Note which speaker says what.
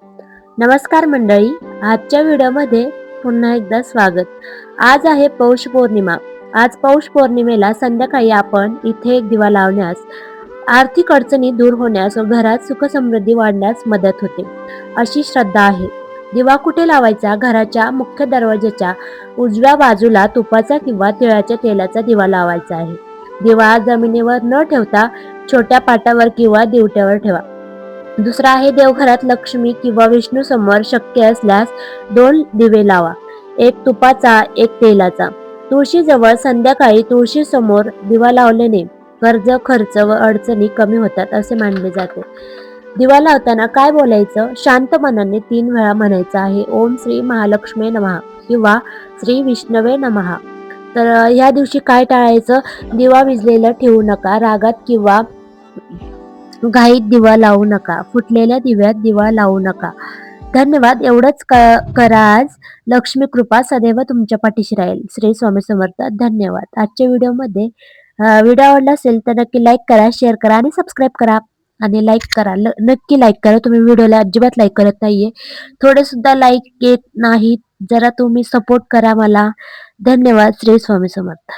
Speaker 1: नमस्कार मंडळी, आजच्या व्हिडिओमध्ये पुन्हा एकदा स्वागत. आज आहे पौष पौर्णिमा. आज पौष पौर्णिमेला संध्याकाळी आपण इथे एक दिवा लावण्यास आर्थिक अडचणी दूर होण्यास व घरात सुख समृद्धी वाढण्यास मदत होते, अशी श्रद्धा आहे. दिवा कुठे लावायचा? घराच्या मुख्य दरवाजाच्या उजव्या बाजूला तुपाचा किंवा तिळाच्या तेलाचा दिवा लावायचा आहे. दिवा जमिनीवर न ठेवता छोट्या पाटावर किंवा दिवट्यावर ठेवा. दुसरा आहे, देवघरात लक्ष्मी किंवा विष्णू समोर शक्य असल्यास 2 दिवे लावा, एक तुपाचा एक तेलाचा. तुळशीजवळ संध्याकाळी तुळशी समोर दिवा लावल्याने कर्ज, खर्च व अडचणी कमी होतात असे मानले जाते. दिवा लावताना काय बोलायचं? शांत मनाने 3 वेळा म्हणायचं आहे, ओम श्री महालक्ष्मी नमः किंवा श्री विष्णवे नमः. तर ह्या दिवशी काय टाळायचं? दिवा विझलेला ठेवू नका, रागात किंवा घाईत दिवा लावू नका, फुटलेल्या दिव्यात दिवा लावू नका. धन्यवाद. एवढंच करा आज. लक्ष्मी कृपा सदैव तुमच्या पाठीशी राहील. श्री स्वामी समर्थ. धन्यवाद. आजच्या व्हिडिओमध्ये व्हिडिओ आवडला असेल तर नक्की लाईक करा, शेअर करा आणि सबस्क्राईब करा. आणि लाईक करा, नक्की लाईक करा. तुम्ही व्हिडिओला अजिबात लाईक करत नाहीये, थोडे सुद्धा लाईक येत नाहीत. जरा तुम्ही सपोर्ट करा मला. धन्यवाद. श्री स्वामी समर्थ.